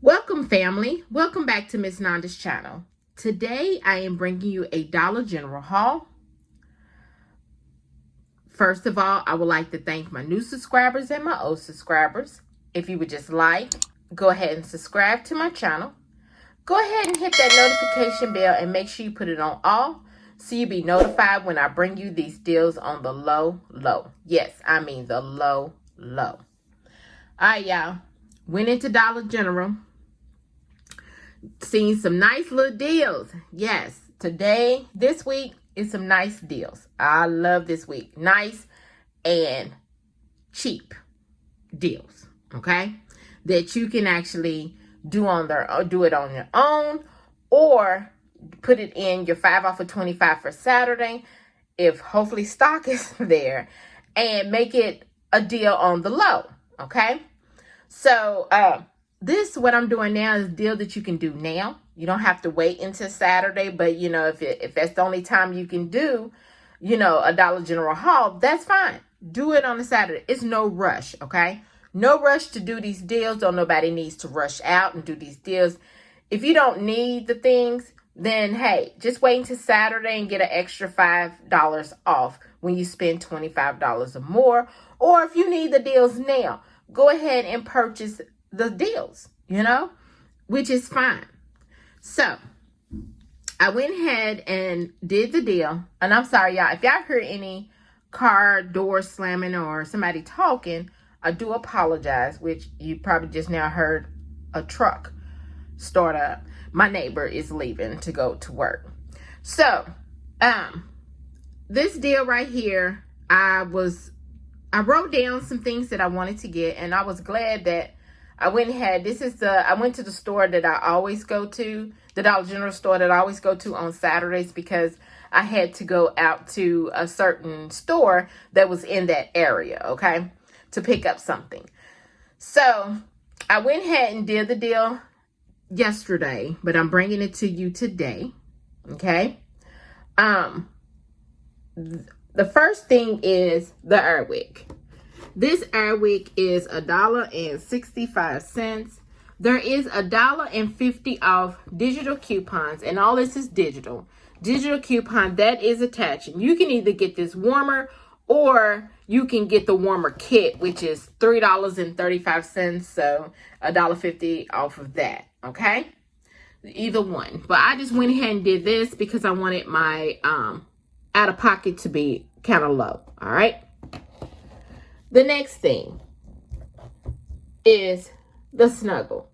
Welcome, family. Welcome back to Miss Nanda's channel. Today, I am bringing you a Dollar General haul. First of all, I would like to thank my new subscribers and my old subscribers. If you would just like, go ahead and subscribe to my channel. Go ahead and hit that notification bell and make sure you put it on all so you'll be notified when I bring you these deals on the low. Yes, I mean the low. All right, y'all. Went into Dollar General. Seen some nice little deals. Yes, this week is some nice deals. I love this week. Nice and cheap deals, okay? That you can actually do it on your own, or put it in your 5 off of 25 for Saturday, if hopefully stock is there, and make it a deal on the low, okay? So, what I'm doing now is a deal that you can do now. You don't have to wait until Saturday, but if that's the only time you can do, a Dollar General haul, that's fine. Do it on a Saturday. It's no rush, okay? No rush to do these deals. Don't nobody needs to rush out and do these deals. If you don't need the things, then hey, just wait until Saturday and get an extra $5 off when you spend $25 or more. Or if you need the deals now, go ahead and purchase the deals, which is fine. So I went ahead and did the deal. And I'm sorry, y'all, if y'all heard any car door slamming or somebody talking, I do apologize, which you probably just now heard a truck start up. My neighbor is leaving to go to work. So, this deal right here, I wrote down some things that I wanted to get, and I was glad that I went to the store that I always go to, the Dollar General store that I always go to on Saturdays, because I had to go out to a certain store that was in that area, okay, to pick up something. So I went ahead and did the deal yesterday, but I'm bringing it to you today, okay? The first thing is the Airwick. This Airwick is $1.65. There is $1.50 off digital coupons, and all this is digital coupon that is attaching. You can either get this warmer, or you can get the warmer kit, which is $3.35, so $1.50 off of that, okay? Either one. But I just went ahead and did this because I wanted my out of pocket to be kind of low. All right. The next thing is the Snuggle.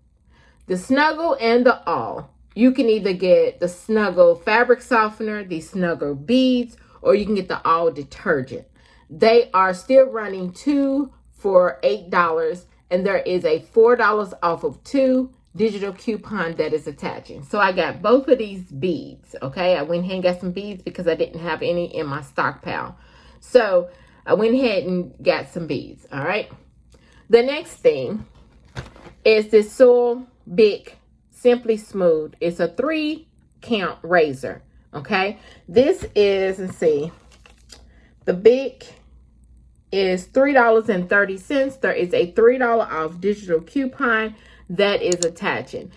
The Snuggle and the All. You can either get the Snuggle fabric softener, the Snuggle beads, or you can get the All detergent. They are still running 2 for $8, and there is a $4 off of 2 digital coupon that is attaching. So I got both of these beads, okay? I went ahead and got some beads because I didn't have any in my stockpile. So I went ahead and got some beads, all right? The next thing is this Soul Bic Simply Smooth. It's a 3-count razor, okay? This is, let's see, the Bic is $3.30. There is a $3 off digital coupon that is attaching.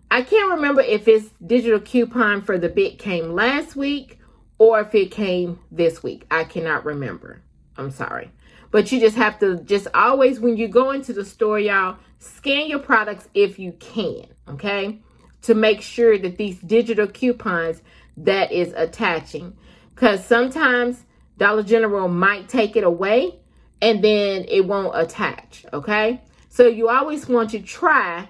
I can't remember if it's digital coupon for the Bic came last week or if it came this week. I cannot remember. I'm sorry. But you just have to always, when you go into the store, y'all, scan your products if you can, okay? To make sure that these digital coupons that is attaching. Because sometimes Dollar General might take it away and then it won't attach, okay? So you always want to try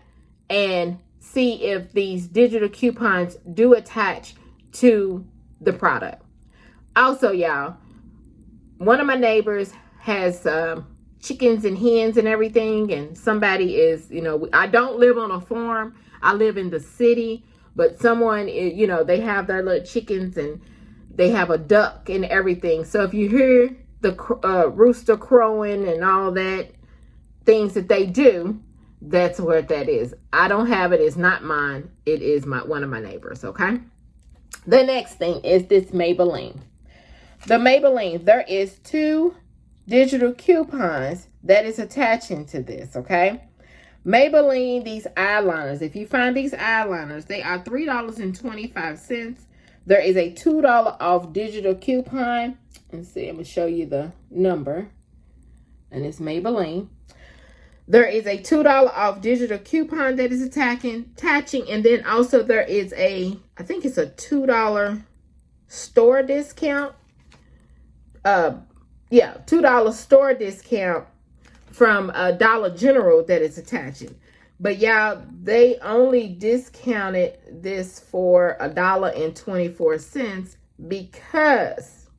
and see if these digital coupons do attach to the product. Also, y'all, one of my neighbors has chickens and hens and everything, and somebody is, I don't live on a farm. I live in the city, but someone, they have their little chickens and they have a duck and everything. So if you hear the rooster crowing and all that, things that they do, that's what that is. I don't have it. It's not mine. It is one of my neighbors, okay? The next thing is this Maybelline. The Maybelline, there is 2 digital coupons that is attaching to this, okay? Maybelline, these eyeliners. If you find these eyeliners, they are $3.25. There is a $2 off digital coupon. Let's see, I'm going to show you the number. And it's Maybelline. There is a $2 off digital coupon that is attaching. And then also there is I think it's a $2 store discount. Yeah, $2 store discount from Dollar General that is attaching. But y'all, they only discounted this for $1.24 because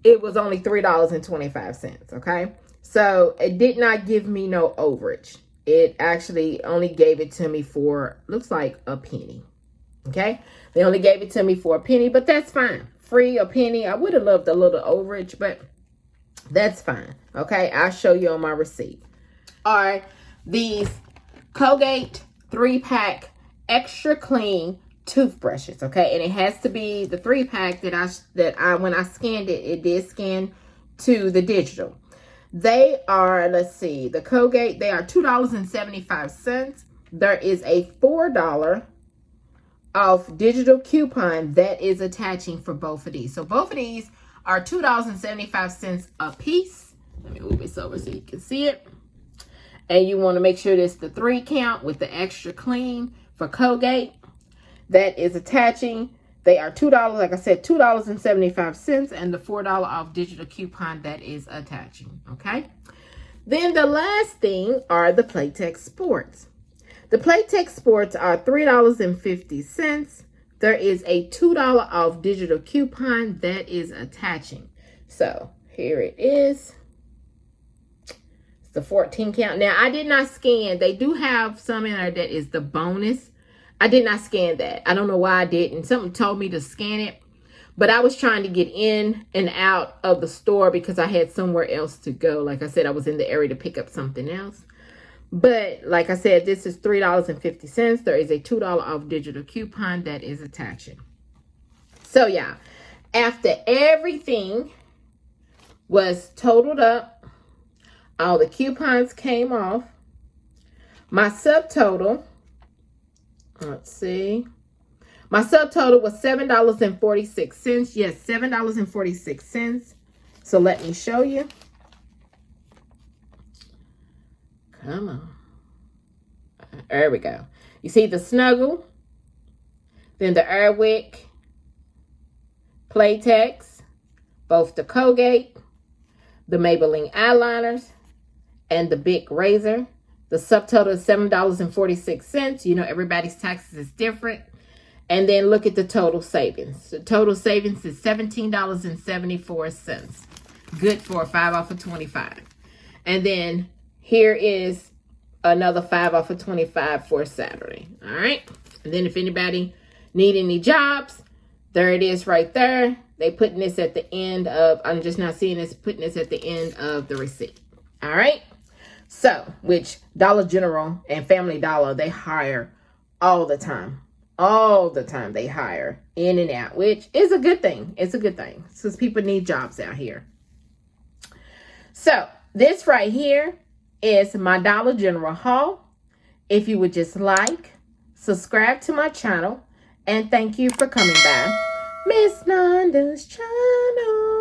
it was only $3.25. Okay, so it did not give me no overage. It actually only gave it to me for, looks like, a penny. Okay, they only gave it to me for a penny, but that's fine. Free, a penny. I would have loved a little overage, but that's fine. Okay, I'll show you on my receipt. Are these Colgate 3-pack extra clean toothbrushes. Okay, and it has to be the 3-pack that I when I scanned it, it did scan to the digital. They are, let's see, the Colgate, they are $2.75. There is a $4 off digital coupon that is attaching for both of these. So both of these are $2.75 a piece. Let me move this over so you can see it. And you want to make sure that's the 3 count with the extra clean for Colgate. That is attaching. They are $2, like I said, $2.75, and the $4 off digital coupon that is attaching. Okay. Then the last thing are the Playtex Sports. The Playtex Sports are $3.50. There is a $2 off digital coupon that is attaching. So here it is. It's the 14 count. Now, I did not scan. They do have some in there that is the bonus. I did not scan that. I don't know why I didn't. Something told me to scan it. But I was trying to get in and out of the store because I had somewhere else to go. Like I said, I was in the area to pick up something else. But like I said, this is $3.50. There is a $2 off digital coupon that is attaching. So yeah, after everything was totaled up, all the coupons came off, my subtotal, let's see, my subtotal was $7.46. Yes, $7.46. So let me show you. Come on. There we go. You see the Snuggle, then the Airwick, Playtex, both the Colgate, the Maybelline eyeliners, and the Big Razor. The subtotal is $7.46. You know, everybody's taxes is different. And then look at the total savings. The total savings is $17.74. Good for a 5 off of 25. And then here is another 5 off of 25 for Saturday. All right. And then if anybody need any jobs, there it is right there. They putting this at the end of, I'm just not seeing this, putting this at the end of the receipt. All right. So, which Dollar General and Family Dollar, they hire all the time. All the time they hire in and out, which is a good thing. It's a good thing because people need jobs out here. So, this right here is my Dollar General haul. If you would just like, subscribe to my channel, and thank you for coming by Miss Nanda's channel.